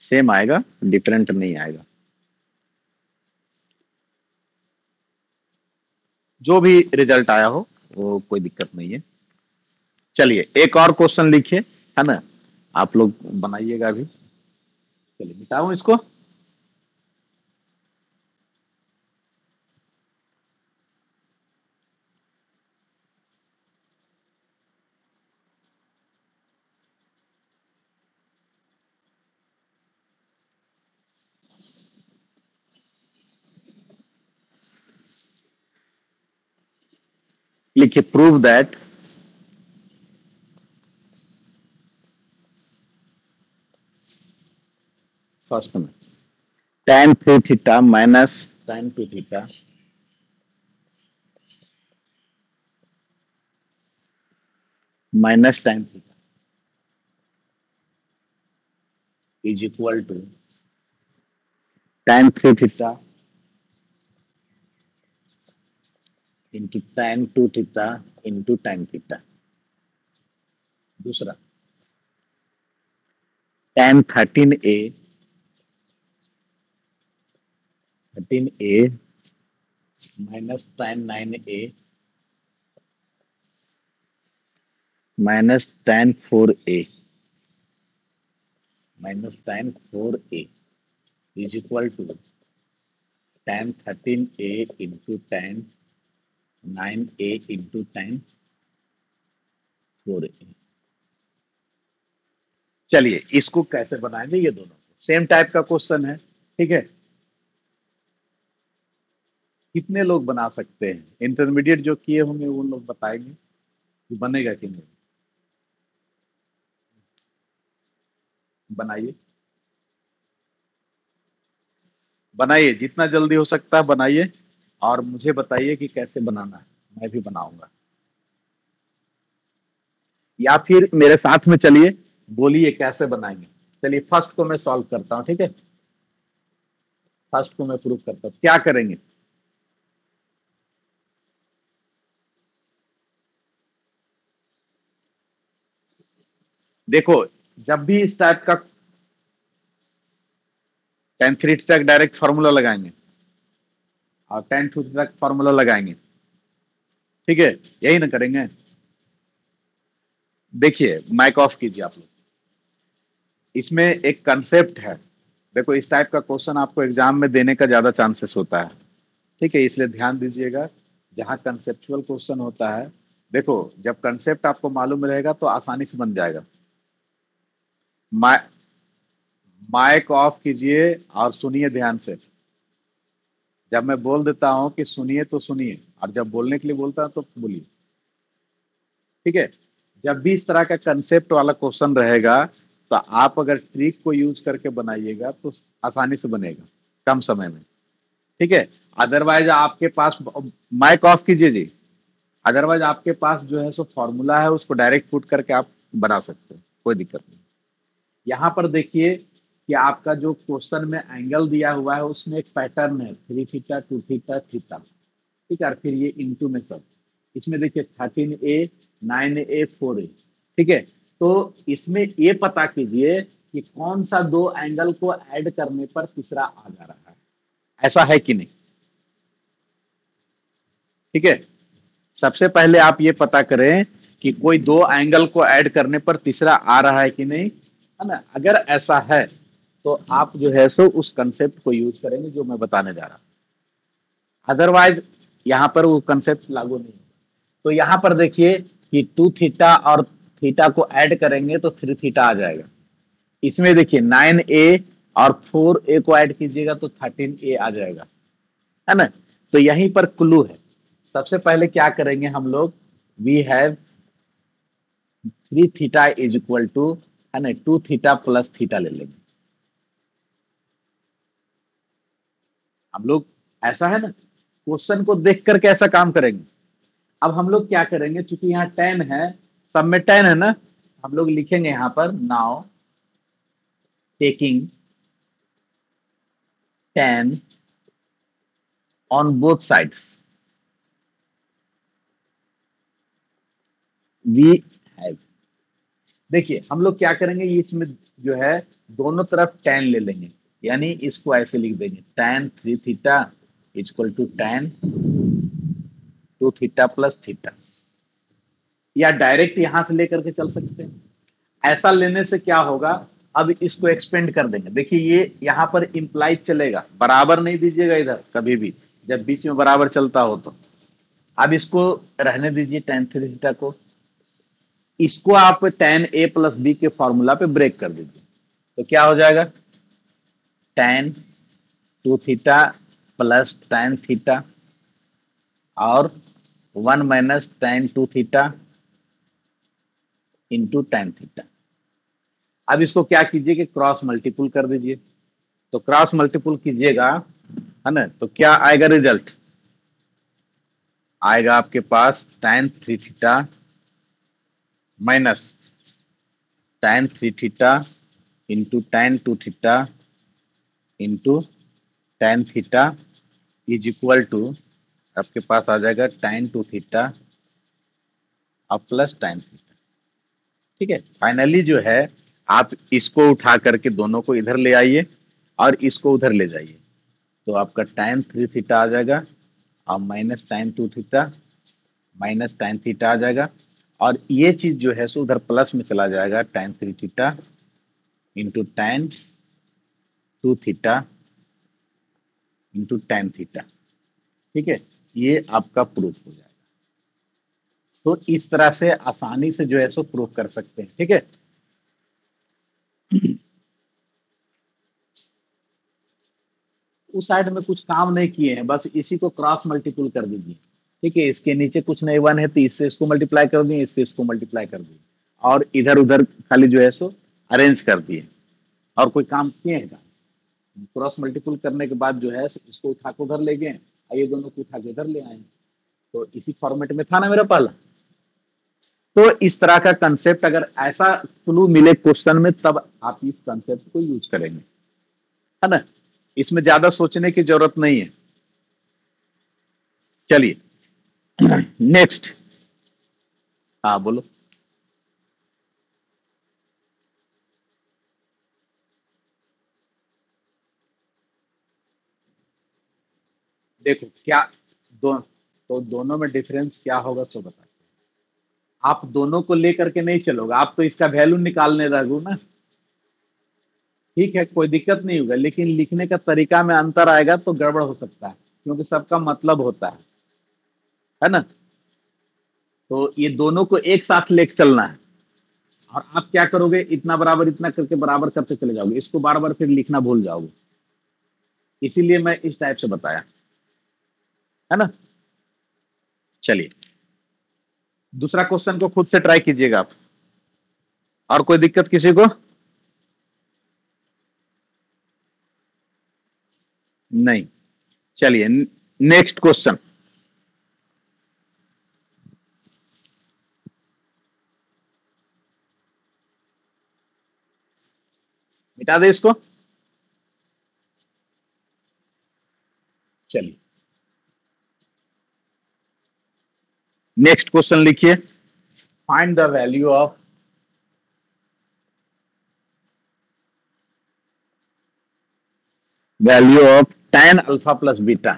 सेम आएगा, डिफरेंट नहीं आएगा, जो भी रिजल्ट आया हो वो कोई दिक्कत नहीं है। चलिए एक और क्वेश्चन लिखिए, है ना, आप लोग बनाइएगा अभी। चलिए मिटाऊं इसको। लिखिए प्रूव दैट फर्स्ट में tan 3 theta minus tan 2 theta minus tan theta is equal to tan 3 theta into tan 2 theta into tan theta. दूसरा tan 13a minus tan 9a minus tan 4a minus tan 4a is equal to tan 13a into tan 9a into tan 4a। चलिए इसको कैसे बनाएंगे, ये दोनों same type का question है, ठीक है। कितने लोग बना सकते हैं, इंटरमीडिएट जो किए होंगे वो लोग बताएंगे कि बनेगा कि नहीं। बनाइए बनाइए, जितना जल्दी हो सकता है बनाइए और मुझे बताइए कि कैसे बनाना है, मैं भी बनाऊंगा। या फिर मेरे साथ में चलिए, बोलिए कैसे बनाएंगे। चलिए फर्स्ट को मैं सॉल्व करता हूं, ठीक है। फर्स्ट को मैं प्रूव करता हूं, क्या करेंगे। देखो जब भी इस टाइप का tan 3 तक डायरेक्ट फॉर्मूला लगाएंगे और tan 2 तक फॉर्मूला लगाएंगे, ठीक है, यही ना करेंगे। देखिए माइक ऑफ कीजिए आप लोग, इसमें एक कंसेप्ट है। देखो इस टाइप का क्वेश्चन आपको एग्जाम में देने का ज्यादा चांसेस होता है, ठीक है, इसलिए ध्यान दीजिएगा। जहां कंसेप्चुअल क्वेश्चन होता है, देखो जब कंसेप्ट आपको मालूम रहेगा तो आसानी से बन जाएगा। माइक ऑफ कीजिए और सुनिए ध्यान से। जब मैं बोल देता हूं कि सुनिए तो सुनिए, और जब बोलने के लिए बोलता हूं तो बोलिए, ठीक है। जब भी इस तरह का कंसेप्ट वाला क्वेश्चन रहेगा तो आप अगर ट्रिक को यूज करके बनाइएगा तो आसानी से बनेगा कम समय में, ठीक है। अदरवाइज आपके पास, माइक ऑफ कीजिए जी, अदरवाइज आपके पास जो है सो फॉर्मूला है, उसको डायरेक्ट पुट करके आप बना सकते हैं, कोई दिक्कत नहीं। यहाँ पर देखिए कि आपका जो क्वेश्चन में एंगल दिया हुआ है उसमें एक पैटर्न है, 3 थीटा 2 थीटा थीटा, ठीक है, और फिर ये इंटू में सब। इसमें देखिए 13a 9a 4a, ठीक है। तो इसमें ये पता कीजिए कि कौन सा दो एंगल को ऐड करने पर तीसरा आ जा रहा है, ऐसा है कि नहीं, ठीक है। सबसे पहले आप ये पता करें कि कोई दो एंगल को ऐड करने पर तीसरा आ रहा है कि नहीं, है ना। अगर ऐसा है तो आप जो है सो उस कंसेप्ट को यूज करेंगे जो मैं बताने जा रहा हूं, अदरवाइज यहां पर वो कंसेप्ट लागू नहीं है। तो यहां पर देखिए कि 2 थीटा और थीटा को ऐड करेंगे तो 3 थीटा आ जाएगा। इसमें देखिए 9a और 4a को ऐड कीजिएगा तो 13a आ जाएगा, है ना। तो यहीं पर क्लू है। सबसे पहले क्या करेंगे हम लोग, we have 3 theta is equal to, है ना, 2 थीटा प्लस थीटा ले लेंगे हम लोग। ऐसा है ना, क्वेश्चन को देख करके ऐसा काम करेंगे। अब हम लोग क्या करेंगे, चूंकि यहाँ टेन है, सब में टेन है ना, हम लोग लिखेंगे यहाँ पर now taking tan on both sides we have. देखिए हम लोग क्या करेंगे, ये इसमें जो है दोनों तरफ टेन ले लेंगे, यानी इसको ऐसे लिख देंगे tan 3 theta equal to tan 2 theta plus theta, या डायरेक्ट यहां से लेकर के चल सकते हैं। ऐसा लेने से क्या होगा, अब इसको एक्सपेंड कर देंगे। देखिए ये यहाँ पर इंप्लाइज चलेगा, बराबर नहीं दीजिएगा इधर कभी भी, जब बीच में बराबर चलता हो तो। अब इसको रहने दीजिए tan 3 थीटा को, इसको आप tan a प्लस बी के फॉर्मूला पे ब्रेक कर दीजिए, तो क्या हो जाएगा, tan 2 theta plus tan theta और 1 minus tan 2 theta into tan theta. अब इसको क्या कीजिए कि क्रॉस मल्टीपुल कर दीजिए, तो क्रॉस मल्टीपुल कीजिएगा, है ना, तो क्या आएगा रिजल्ट? आएगा आपके पास tan 3 theta minus tan 3 theta into tan 2 theta into tan theta is equal to, आपके पास आ जाएगा tan 2 थीटा अब प्लस tan थीटा। ठीक है, फाइनली जो है आप इसको उठा करके दोनों को इधर ले आइए और इसको उधर ले जाइए, तो आपका tan 3 थीटा आ जाएगा और minus tan 2 theta minus tan theta आ जाएगा, और ये चीज जो है सो उधर प्लस में चला जाएगा, tan 3 theta into tan 2 theta into tan theta. ठीक है, ये आपका प्रूफ हो जाएगा। तो इस तरह से आसानी से जो है सो प्रूफ कर सकते हैं। ठीक है, उस साइड में कुछ काम नहीं किए हैं, बस इसी को क्रॉस मल्टीपुल कर दीजिए। ठीक है, इसके नीचे कुछ नहीं, वन है तो इससे इसको मल्टीप्लाई कर दिए, इससे इसको मल्टीप्लाई कर दिए, और इधर उधर खाली जो है सो अरेंज कर दिए, और कोई काम किए हैं? क्रॉस मल्टीपुल करने के बाद जो है इसको उठा के उधर ले गए और ये दोनों को उठा के इधर ले आए। तो इसी फॉर्मेट में था ना मेरा पहला। तो इस तरह का कंसेप्ट अगर ऐसा क्लू मिले क्वेश्चन में, तब आप इस कंसेप्ट को यूज करेंगे, है ना। इसमें ज्यादा सोचने की जरूरत नहीं है। चलिए नेक्स्ट। हाँ बोलो। देखो क्या तो दोनों में डिफरेंस क्या होगा सो बता। आप दोनों को लेकर के नहीं चलोगे, आप तो इसका वैल्यू निकालने लगो ना। ठीक है, कोई दिक्कत नहीं होगा, लेकिन लिखने का तरीका में अंतर आएगा तो गड़बड़ हो सकता है, क्योंकि सबका मतलब होता है ना। तो ये दोनों को एक साथ लेके चलना है, और आप क्या करोगे, इतना बराबर इतना करके बराबर करते चले जाओगे, इसको बार बार फिर लिखना भूल जाओगे। इसीलिए मैं इस टाइप से बताया, है ना। चलिए दूसरा क्वेश्चन को खुद से ट्राई कीजिएगा आप। और कोई दिक्कत किसी को? नहीं। चलिए नेक्स्ट क्वेश्चन। मिटा दे इसको। चलिए नेक्स्ट क्वेश्चन लिखिए। Find the value of tan alpha plus beta.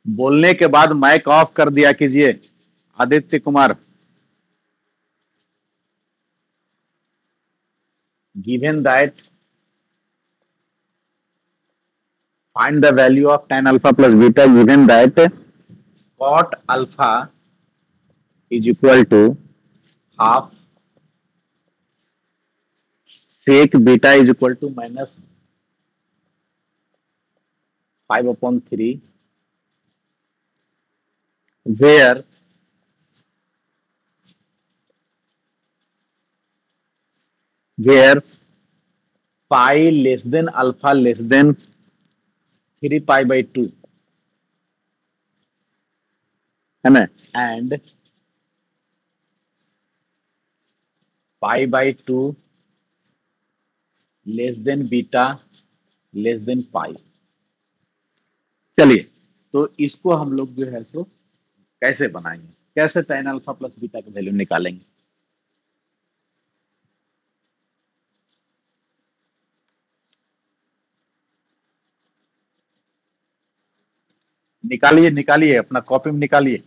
बोलने के बाद माइक ऑफ कर दिया कीजिए Aditya Kumar. Given that find the value of tan alpha plus beta given that cot alpha is equal to half sec beta is equal to minus 5/3, where where pi less than alpha less than 3 pi by 2, है ना, and pi by 2 less than beta less than pi। चलिए, तो इसको हम लोग जो है सो कैसे बनाएंगे, कैसे tan अल्फा प्लस बीटा का वैल्यू निकालेंगे? निकालिए निकालिए, अपना कॉपी में निकालिए।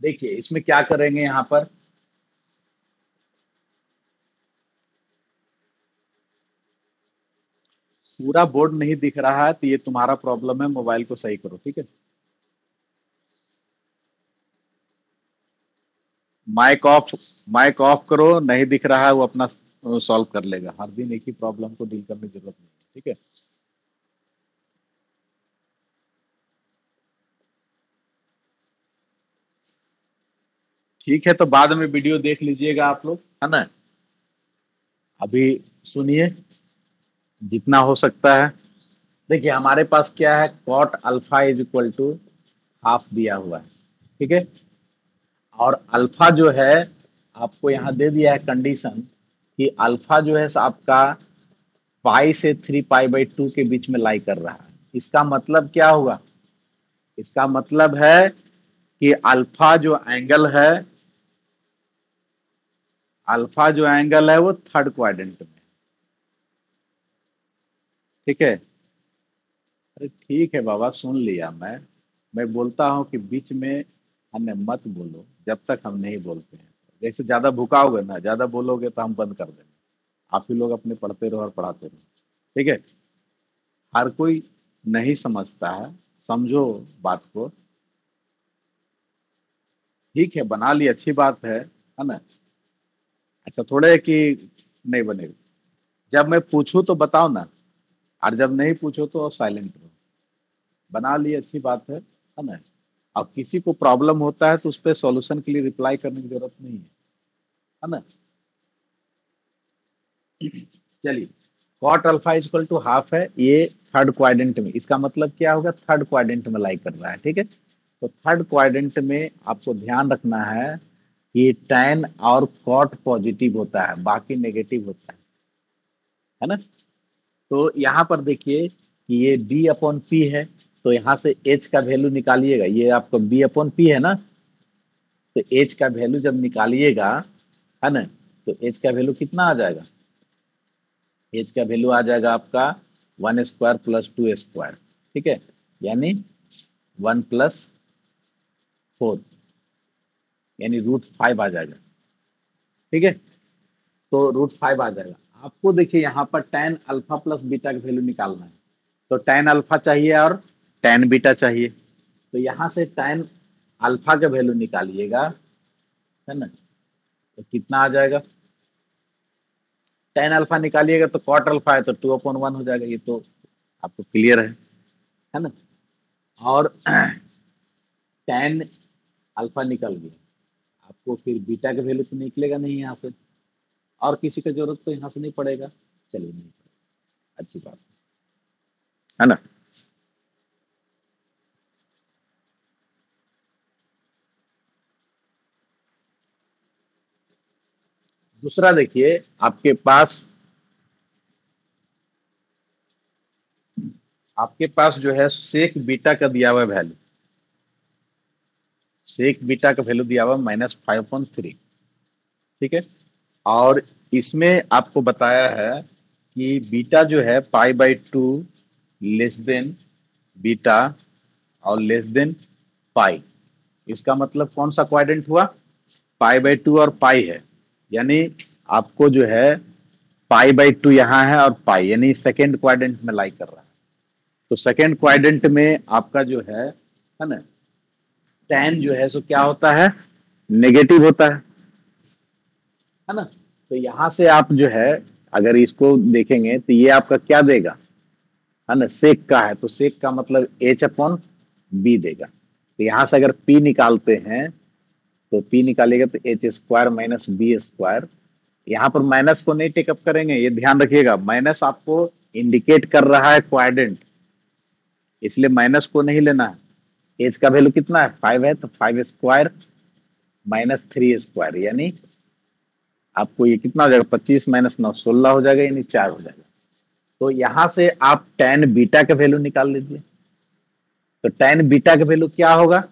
देखिए इसमें क्या करेंगे, यहां पर पूरा बोर्ड नहीं दिख रहा है, तो ये तुम्हारा प्रॉब्लम है, मोबाइल को सही करो। ठीक है, माइक ऑफ करो, नहीं दिख रहा है वो अपना सॉल्व कर लेगा। हर दिन एक ही प्रॉब्लम को डील करने की जरूरत नहीं है। ठीक है, ठीक है, तो बाद में वीडियो देख लीजिएगा आप लोग, है ना। अभी सुनिए जितना हो सकता है। देखिए हमारे पास क्या है, cot alpha is equal to half दिया हुआ है, ठीक है। और अल्फा जो है आपको यहाँ दे दिया है कंडीशन कि अल्फा जो है आपका पाई से 3 पाई/2 के बीच में लाई कर रहा है। इसका मतलब क्या हुआ, इसका मतलब है कि अल्फा जो एंगल है, अल्फा जो एंगल है वो थर्ड क्वाड्रेंट में, ठीक है। अरे ठीक है बाबा, सुन लिया मैं बोलता हूँ कि बीच में हमें मत बोलो जब तक हम नहीं बोलते हैं। जैसे ज्यादा भुकाओगे ना, ज्यादा बोलोगे तो हम बंद कर देंगे। आप ही लोग अपने पढ़ते रहो और पढ़ाते रहो, ठीक है। हर कोई नहीं समझता है, समझो बात को। ठीक है, बना ली, अच्छी बात है ना। ऐसा थोड़े है कि नहीं बनेगा। जब मैं पूछूं तो बताओ ना, और जब नहीं पूछो तो साइलेंट रहो। बना ली, अच्छी बात है ना। अब किसी को प्रॉब्लम होता है तो उस पर सॉल्यूशन के लिए रिप्लाई करने की जरूरत नहीं है ना। चलिए, cot alpha equal to half है, ये थर्ड क्वाड्रेंट में, इसका मतलब क्या होगा, थर्ड क्वाड्रेंट में लाई कर रहा है, ठीक है। तो थर्ड क्वाड्रेंट में आपको ध्यान रखना है कि tan और कॉट पॉजिटिव होता है, बाकी नेगेटिव होता है ना। तो यहाँ पर देखिए कि ये b अपॉन पी है, तो यहाँ से h का वैल्यू निकालिएगा। ये आपको b अपॉन पी है ना, तो h का वैल्यू जब निकालिएगा, है ना, तो h का वैल्यू कितना आ जाएगा, एच का वैल्यू आ जाएगा आपका 1² + 2², ठीक है। यानी 1 + 4, यानी √5 आ जाएगा, ठीक है। तो √5 आ जाएगा। आपको देखिए यहाँ पर tan अल्फा प्लस बीटा का वैल्यू निकालना है। तो tan अल्फा चाहिए और tan बीटा चाहिए। तो यहाँ से tan अल्फा का वैल्यू निकालिएगा, है ना, तो कितना आ जाएगा। tan अल्फा निकालिएगा तो cot अल्फा है तो 2/1 हो जाएगा। ये तो आपको क्लियर है ना। और tan अल्फा निकल गया, आपको फिर बीटा का वैल्यू तो निकलेगा नहीं यहाँ से, और किसी का जरूरत तो यहाँ से नहीं पड़ेगा। चलिए, नहीं पड़ेगा, अच्छी बात है ना। दूसरा देखिए, आपके पास जो है सेक बीटा का दिया हुआ वैल्यू, सेक बीटा का वैल्यू दिया हुआ -5/3, ठीक है। और इसमें आपको बताया है कि बीटा जो है π/2 लेस देन बीटा और लेस देन पाई। इसका मतलब कौन सा क्वाड्रेंट हुआ, π/2 और पाई है। यानी आपको जो है π/2 यहाँ है और पाई, यानी सेकेंड क्वाड्रेंट में लाई कर रहा है। तो सेकेंड क्वाड्रेंट में आपका जो है ना, tan जो है सो क्या होता है, नेगेटिव होता है ना। तो यहाँ से आप जो है अगर इसको देखेंगे तो ये आपका क्या देगा, है ना, सेक का है तो सेक का मतलब h/b देगा। तो यहाँ से अगर p निकालते हैं तो p निकालेगा तो h² - b²। यहाँ पर माइनस को नहीं टेकअप करेंगे, ये ध्यान रखिएगा। माइनस आपको इंडिकेट कर रहा है क्वाड्रेंट, इसलिए माइनस को नहीं लेना है। एज का वैल्यू कितना है, 5 है, तो 5² - 3², यानी आपको ये कितना हो जाएगा, 25 - 9 16 हो जाएगा, यानी 4 हो जाएगा। तो यहाँ से आप tan बीटा का वैल्यू निकाल लीजिए। तो tan बीटा का वैल्यू क्या होगा,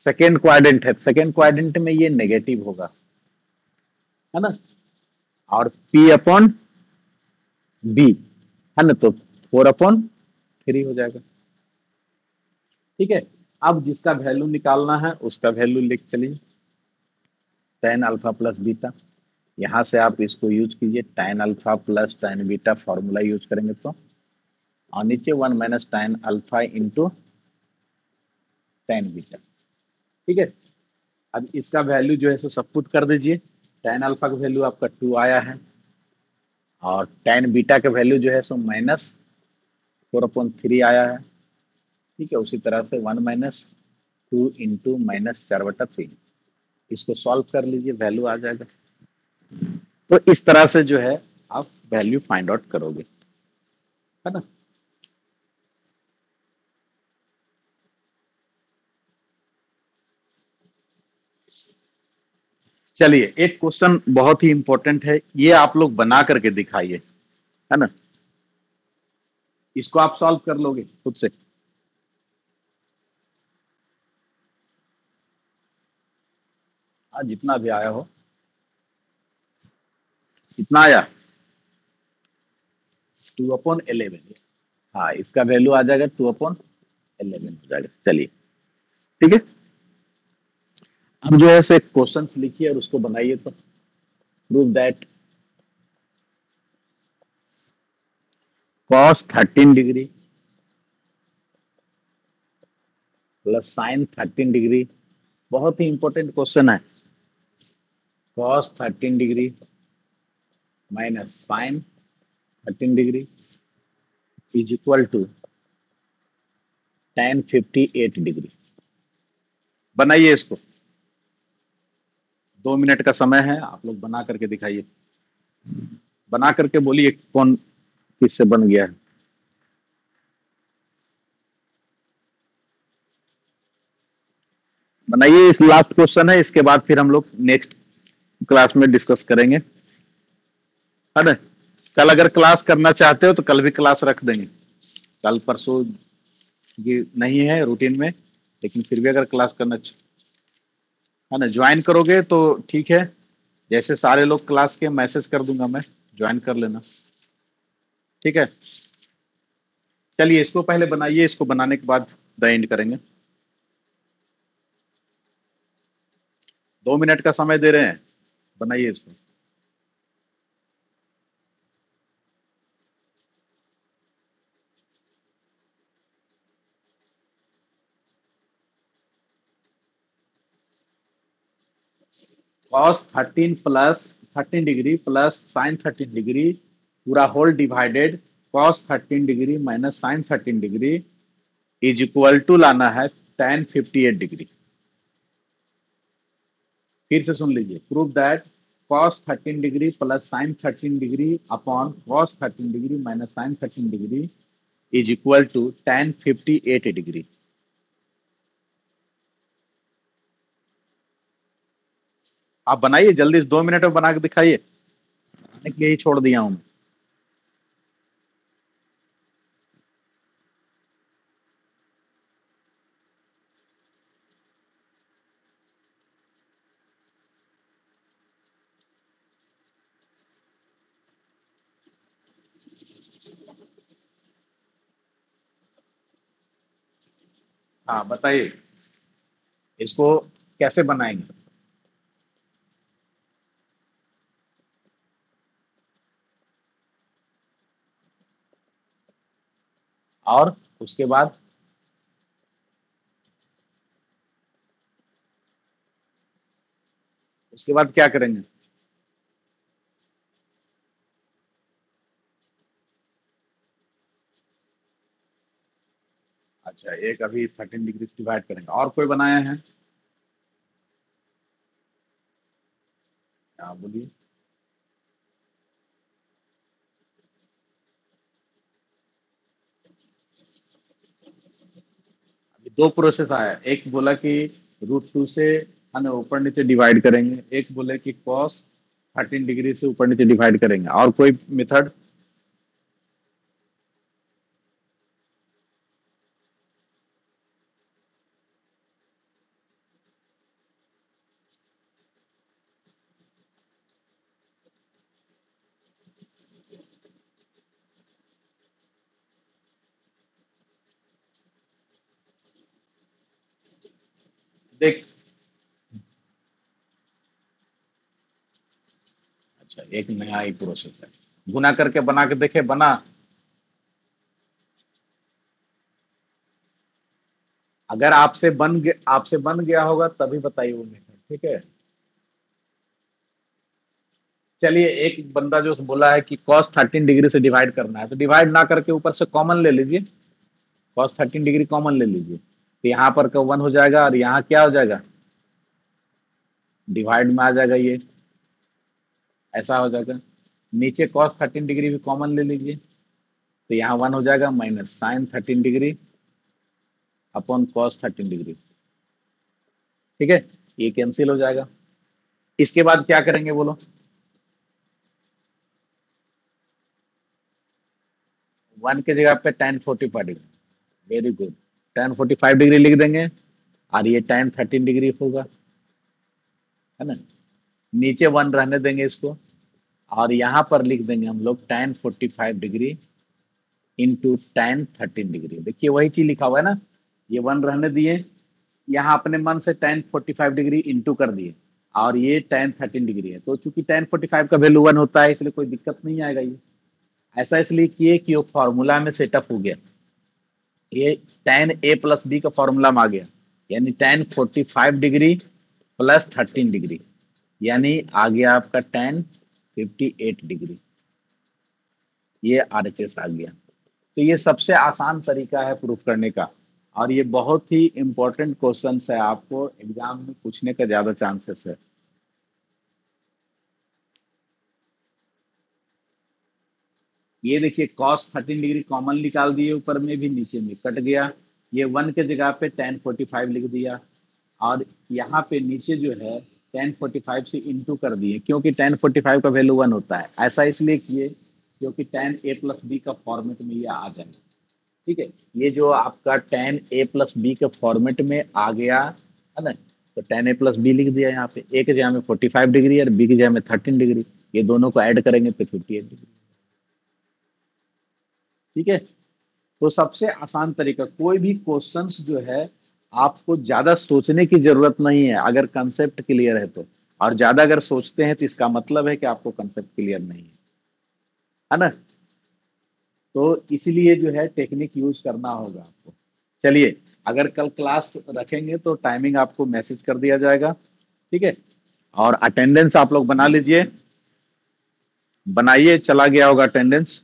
सेकेंड क्वाड्रेंट है, सेकेंड क्वाड्रेंट में ये नेगेटिव होगा, है ना। और p/b, है ना, तो 4/3 हो जाएगा, ठीक है। अब जिसका वैल्यू निकालना है उसका वैल्यू लिख चलिए, tan अल्फा प्लस बीटा। यहाँ से आप इसको यूज कीजिए, tan alpha plus tan beta formula use करेंगे तो, और नीचे 1 - tan alpha into tan beta, ठीक है। अब इसका वैल्यू जो है सो सब पुट कर दीजिए। tan अल्फा का वैल्यू आपका 2 आया है, और tan बीटा का वैल्यू जो है सो -4/3 आया है, ठीक है। उसी तरह से 1 - 2 इंटू -4/3, इसको सॉल्व कर लीजिए, वैल्यू आ जाएगा। तो इस तरह से जो है आप वैल्यू फाइंड आउट करोगे, है ना। चलिए एक क्वेश्चन बहुत ही इंपॉर्टेंट है, ये आप लोग बना करके दिखाइए, है ना। इसको आप सॉल्व कर लोगे खुद से। हाँ जितना भी आया हो। कितना आया? 2/11। हाँ इसका वैल्यू आ जाएगा 2/11 हो जाएगा। चलिए ठीक है। अब जो है से क्वेश्चन लिखिए और उसको बनाइए। तो prove that cos 13 degree plus sine 13 degree, बहुत ही इंपॉर्टेंट क्वेश्चन है। cos 13 degree minus sine 13 degree is equal to tan 58 degree. बनाइए इसको, 2 मिनट का समय है, आप लोग बना करके दिखाइए। बना करके बोलिए कौन किससे बन गया है। बनाइए, इस लास्ट क्वेश्चन है, इसके बाद फिर हम लोग नेक्स्ट क्लास में डिस्कस करेंगे, है ना। कल अगर क्लास करना चाहते हो तो कल भी क्लास रख देंगे। कल परसों ये नहीं है रूटीन में, लेकिन फिर भी अगर क्लास करना है ना, ज्वाइन करोगे तो ठीक है। जैसे सारे लोग क्लास के मैसेज कर दूंगा मैं, ज्वाइन कर लेना, ठीक है। चलिए इसको पहले बनाइए, इसको बनाने के बाद द एंड करेंगे। 2 मिनट का समय दे रहे हैं, बनाइए इसको। cos 13 degree plus sine 13 degree पूरा whole divided cos 13 degree minus sine 13 degree is equal to लाना है tan 58 डिग्री। फिर से सुन लीजिए, prove that cos 13 degree plus sine 13 degree upon cos 13 degree minus sine 13 degree is equal to tan 58 degree. आप बनाइए जल्दी, इस 2 मिनट में बना के दिखाइए, बनाने के लिए ही छोड़ दिया हूं। हाँ बताइए इसको कैसे बनाएंगे। और उसके बाद क्या करेंगे। अच्छा एक अभी 13 डिग्री से डिवाइड करेंगे, और कोई बनाया है? हाँ बोलिए। अभी दो प्रोसेस आया, एक बोला कि √2 से है ना ऊपर नीचे डिवाइड करेंगे, एक बोले कि cos 13 डिग्री से ऊपर नीचे डिवाइड करेंगे, और कोई मेथड? देख, अच्छा एक नया ही प्रोसेस है, गुना करके बना के देखे, बना। अगर आपसे बन गया होगा तभी बताइए वो मेथड, ठीक है। चलिए एक बंदा जो बोला है कि cos 13 डिग्री से डिवाइड करना है, तो डिवाइड ना करके ऊपर से कॉमन ले लीजिए, cos 13 डिग्री कॉमन ले लीजिए, तो यहाँ पर का 1 हो जाएगा और यहाँ क्या हो जाएगा, डिवाइड में आ जाएगा, ये ऐसा हो जाएगा। नीचे cos 13 डिग्री भी कॉमन ले लीजिए, तो यहाँ 1 हो जाएगा minus sine 13 degree upon cos 13 degree. ठीक है, ये कैंसिल हो जाएगा। इसके बाद क्या करेंगे बोलो? 1 की जगह पे tan 45 degree, very good, tan 45 degree लिख देंगे और ये tan 13 डिग्री होगा, है ना। नीचे 1 रहने देंगे इसको, और यहाँ पर लिख देंगे हम लोग tan 45 degree into tan 13 degree. देखिए वही चीज लिखा हुआ है ना, ये 1 रहने दिए, यहाँ अपने मन से tan 45 डिग्री इंटू कर दिए, और ये tan 13 डिग्री है, तो चूंकि tan 45 का वैल्यू 1 होता है इसलिए कोई दिक्कत नहीं आएगा। ये ऐसा इसलिए किए कि वो फॉर्मूला में सेटअप हो गया, ये tan a प्लस बी का फॉर्मूला में आ गया, यानी tan 45 डिग्री प्लस 13 डिग्री, यानी आ गया आपका tan 58 डिग्री, ये RHS आ गया। तो ये सबसे आसान तरीका है प्रूफ करने का, और ये बहुत ही इंपॉर्टेंट क्वेश्चन है, आपको एग्जाम में पूछने का ज्यादा चांसेस है। ये देखिए cos 13 डिग्री कॉमन निकाल दिए, ऊपर में भी नीचे में कट गया, ये 1 के जगह पे tan 45 लिख दिया, और यहाँ पे नीचे जो है tan 45 से इंटू कर दिए, क्योंकि tan 45 का वैल्यू 1 होता है। ऐसा इसलिए किए क्योंकि tan a प्लस बी का फॉर्मेट में ये आ जाएगा। ठीक है, ये जो आपका tan a प्लस बी के फॉर्मेट में आ गया है ना, तो tan a प्लस बी लिख दिया यहाँ पे, a के जगह में 45 डिग्री और b की जगह में 13 डिग्री, ये दोनों को ऐड करेंगे तो 58 डिग्री। ठीक है, तो सबसे आसान तरीका, कोई भी क्वेश्चंस जो है आपको ज्यादा सोचने की जरूरत नहीं है अगर कंसेप्ट क्लियर है तो, और ज्यादा अगर सोचते हैं तो इसका मतलब है कि आपको कंसेप्ट क्लियर नहीं है ना। तो इसलिए जो है टेक्निक यूज करना होगा आपको। चलिए, अगर कल क्लास रखेंगे तो टाइमिंग आपको मैसेज कर दिया जाएगा। ठीक है, और अटेंडेंस आप लोग बना लीजिए, बनाइए, चला गया होगा अटेंडेंस।